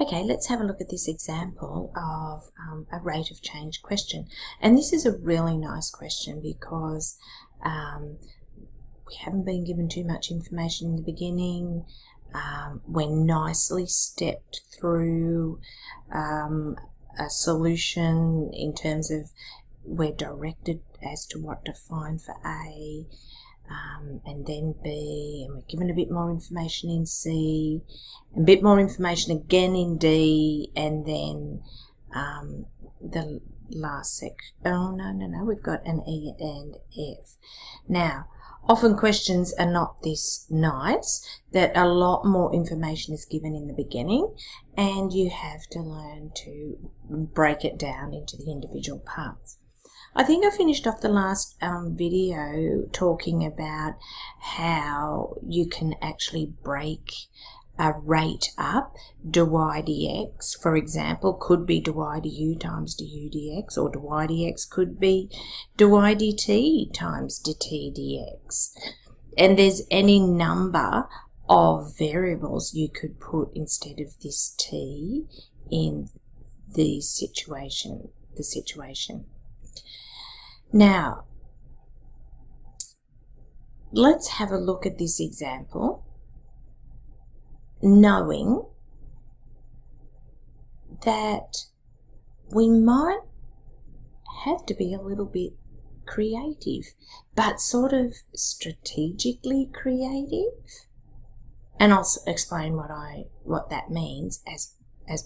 Okay, let's have a look at this example of a rate of change question. And this is a really nice question because we haven't been given too much information in the beginning. We're nicely stepped through a solution in terms of we're directed as to what to find for A, and then B, and we're given a bit more information in C, and a bit more information again in D, and then the last section. Oh, no, we've got an E and F. Now, often questions are not this nice, that a lot more information is given in the beginning, and you have to learn to break it down into the individual parts. I think I finished off the last video talking about how you can actually break a rate up. Dy dx, for example, could be dy du times du dx, or dy dx could be dy dt times dt dx. And there's any number of variables you could put instead of this t in the situation. Now, let's have a look at this example, knowing that we might have to be a little bit creative, but sort of strategically creative. And I'll explain what that means as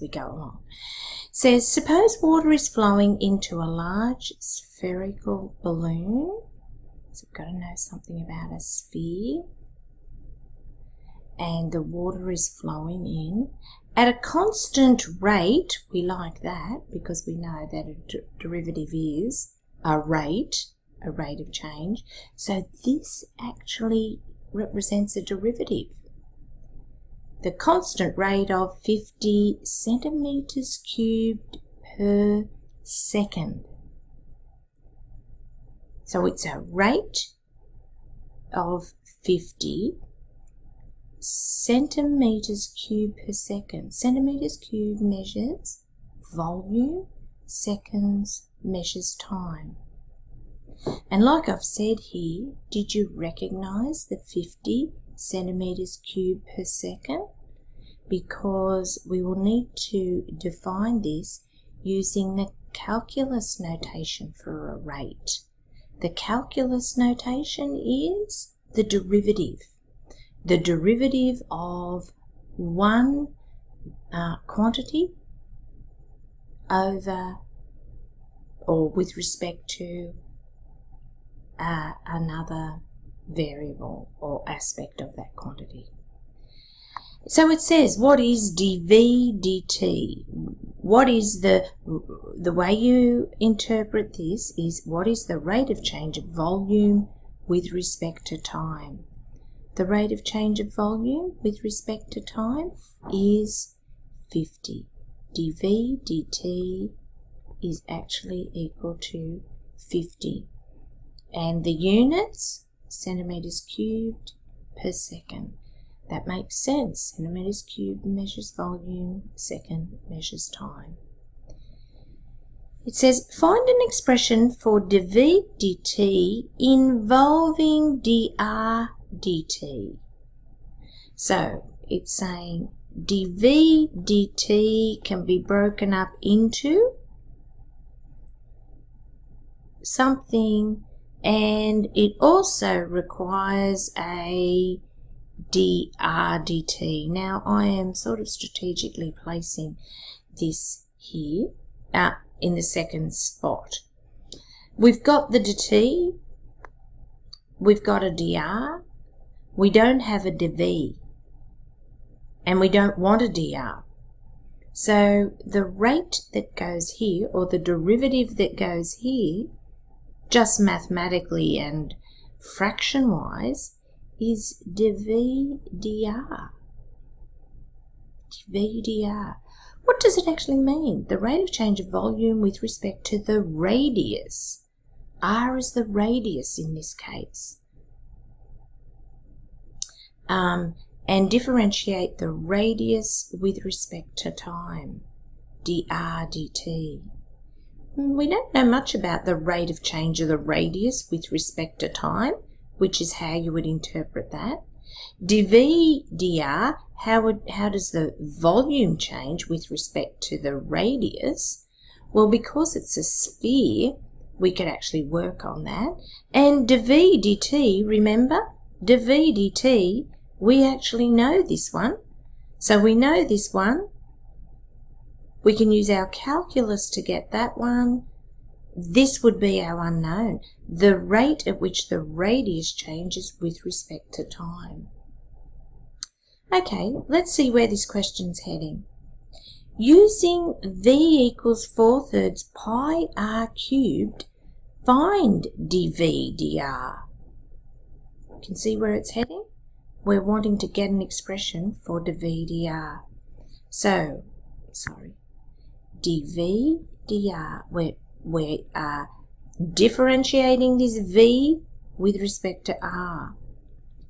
we go along. It says, suppose water is flowing into a large spherical balloon. So we've got to know something about a sphere. And the water is flowing in at a constant rate. We like that because we know that a derivative is a rate of change. So this actually represents a derivative. The constant rate of 50 centimeters cubed per second. So it's a rate of 50 centimeters cubed per second. Centimeters cubed measures volume, seconds measures time. And like I've said here, did you recognize the 50 centimeters cubed per second? Because we will need to define this using the calculus notation for a rate. The calculus notation is the derivative. The derivative of one quantity over or with respect to another variable or aspect of that quantity. So it says, what is dv dt? What is the way you interpret this is, what is the rate of change of volume with respect to time? The rate of change of volume with respect to time is 50. dv dt is actually equal to 50. And the units, centimeters cubed per second. That makes sense. Centimeters cubed measures volume, second measures time. It says, find an expression for dv dt involving dr dt. So it's saying dv dt can be broken up into something, and it also requires a dr dt. Now I am sort of strategically placing this here in the second spot. We've got the dt, we've got a dr, we don't have a dv, and we don't want a dr. So the rate that goes here, or the derivative that goes here, just mathematically and fraction-wise, is dv dr. dv dr. What does it actually mean? The rate of change of volume with respect to the radius. R is the radius in this case. and differentiate the radius with respect to time, dr dt. We don't know much about the rate of change of the radius with respect to time, which is how you would interpret that. dv dr, how does the volume change with respect to the radius? Well, because it's a sphere, we could actually work on that. And dv dt, remember, dv dt, we actually know this one. So we know this one. We can use our calculus to get that one. This would be our unknown, the rate at which the radius changes with respect to time. Okay, let's see where this question's heading. Using v equals 4/3 pi r cubed, find dv dr. You can see where it's heading? We're wanting to get an expression for dv dr. So, dv dr, we are differentiating this v with respect to r.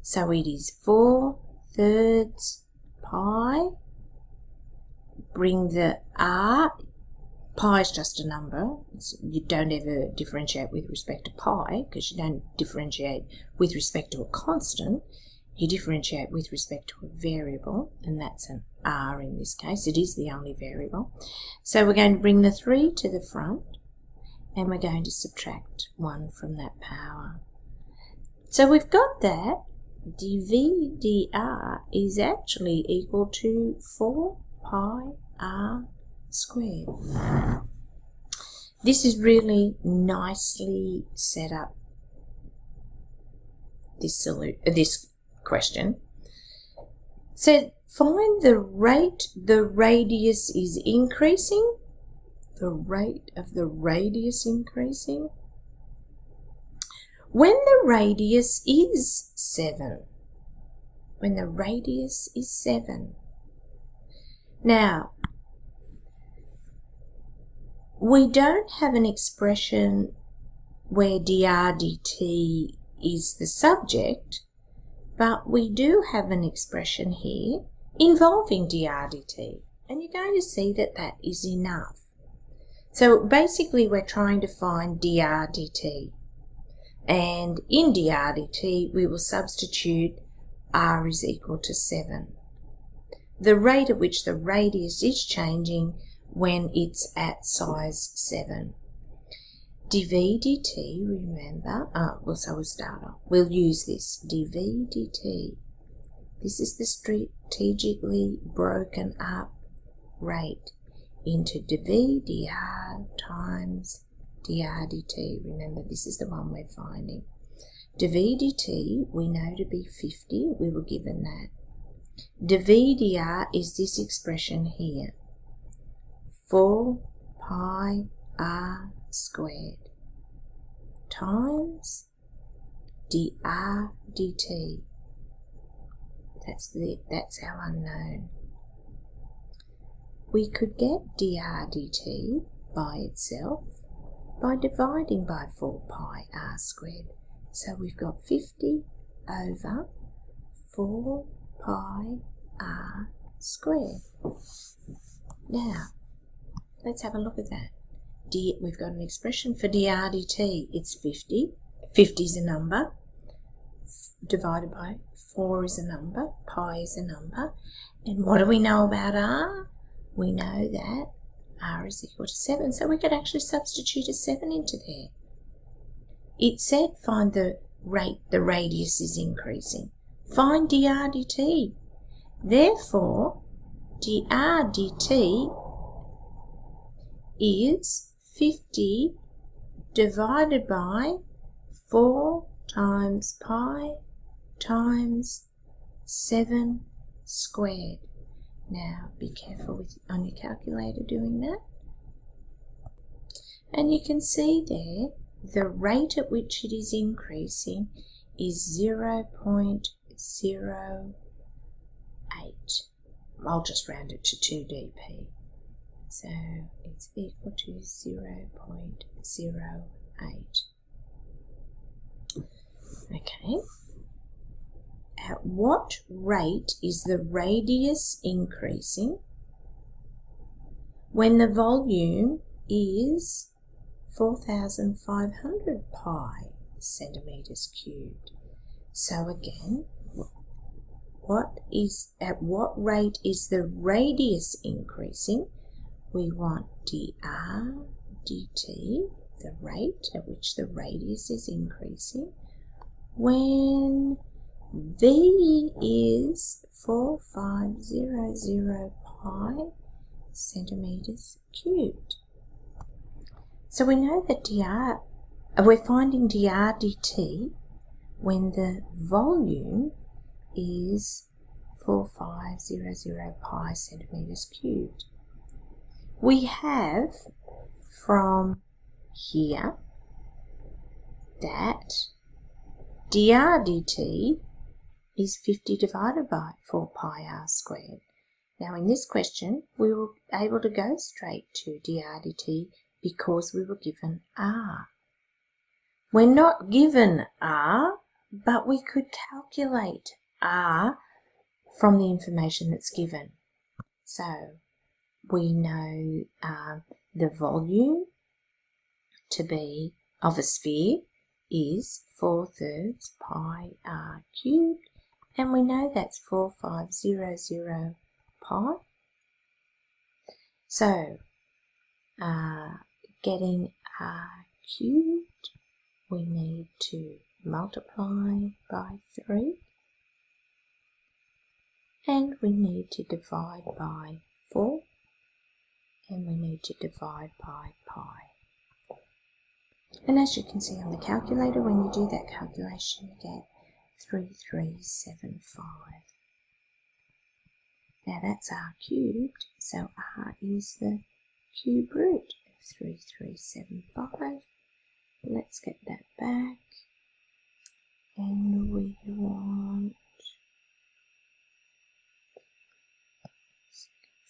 So it is 4/3 pi, bring the r, pi is just a number, you don't ever differentiate with respect to pi because you don't differentiate with respect to a constant, you differentiate with respect to a variable, and that's an r in this case, it is the only variable. So we're going to bring the 3 to the front, and we're going to subtract 1 from that power. So we've got that dv dr is actually equal to 4 pi r squared. This is really nicely set up, this question. So find the rate the radius is increasing, the rate of the radius increasing, when the radius is 7. When the radius is 7. Now, we don't have an expression where dr dt is the subject, but we do have an expression here involving dr dt, and you're going to see that that is enough. So basically we're trying to find dr dt, and in dr dt we will substitute r is equal to 7. The rate at which the radius is changing when it's at size 7. dv dt, remember, so we'll start off. We'll use this, dv dt. This is the strategically broken up rate into dv dr times dr dt. Remember, this is the one we're finding. dv dt we know to be 50, we were given that. dv dr is this expression here, 4 pi r squared times dr dt. That's our unknown. We could get dr dt by itself by dividing by 4 pi r squared. So we've got 50 over 4 pi r squared. Now, let's have a look at that. We've got an expression for dr dt. It's 50. 50 is a number. Divided by 4 is a number. Pi is a number. And what do we know about r? We know that r is equal to 7. So we could actually substitute a 7 into there. It said find the rate the radius is increasing. Find dr dt. Therefore, dr dt is 50 divided by 4 times pi times 7 squared. Now be careful on your calculator doing that. And you can see there the rate at which it is increasing is 0.08. I'll just round it to 2 dp. So it's equal to 0.08. Okay. at what rate is the radius increasing when the volume is 4,500 pi centimeters cubed? So again, at what rate is the radius increasing? We want dr dt, the rate at which the radius is increasing, when v is 4,500 pi centimeters cubed. So we know that we're finding dr dt when the volume is 4,500 pi centimeters cubed. We have from here that dr dt is 50 divided by 4 pi r squared. Now in this question we were able to go straight to dr dt because we were given r. We're not given r, but we could calculate r from the information that's given. So we know the volume to be of a sphere is 4/3 pi r cubed, and we know that's 4,500 pi. So getting r cubed, we need to multiply by 3, and we need to divide by 4, and we need to divide by pi. And as you can see on the calculator, when you do that calculation, you get 3375. Now that's r cubed, so r is the cube root of 3375. Let's get that back, and we want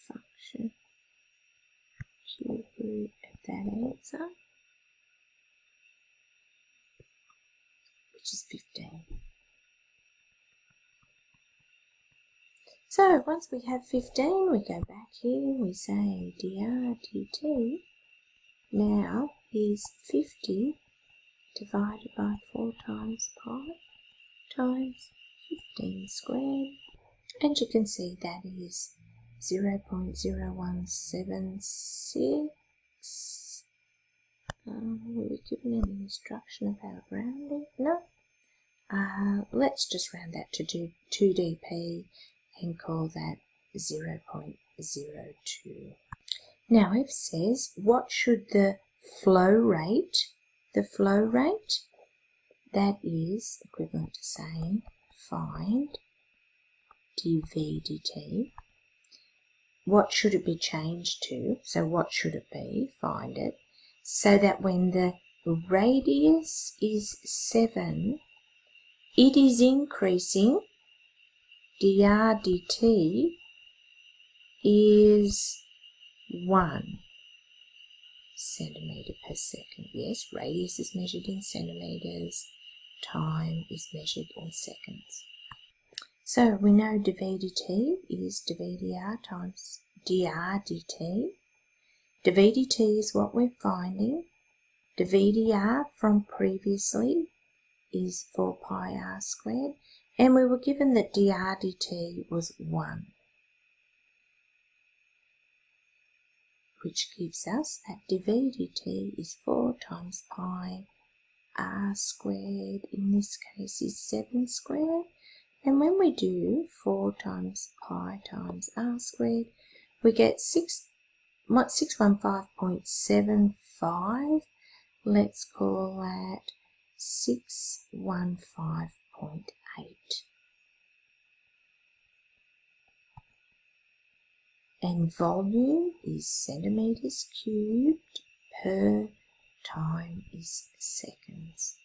function cube root of that answer, which is 15. So once we have 15, we go back here, we say dr dt now is 50 divided by 4 times pi times 15 squared, and you can see that is 0.0176. Were we given any instruction about rounding? No. Let's just round that to 2 dp and call that 0.02. Now it says, what should the flow rate, that is equivalent to saying find dv dt, what should it be changed to? So what should it be? Find it. So that when the radius is 7, it is increasing, dr dt is 1 centimetre per second. Yes, radius is measured in centimetres, time is measured in seconds. So we know dv dt is dv dr times dr dt. dv dt is what we're finding. dv dr from previously is 4 pi r squared, and we were given that dr dt was 1, which gives us that dv dt is 4 times pi r squared, in this case is 7 squared, and when we do 4 times pi times r squared, we get 615.75. Let's call that 615.8. And volume is centimetres cubed per time is seconds.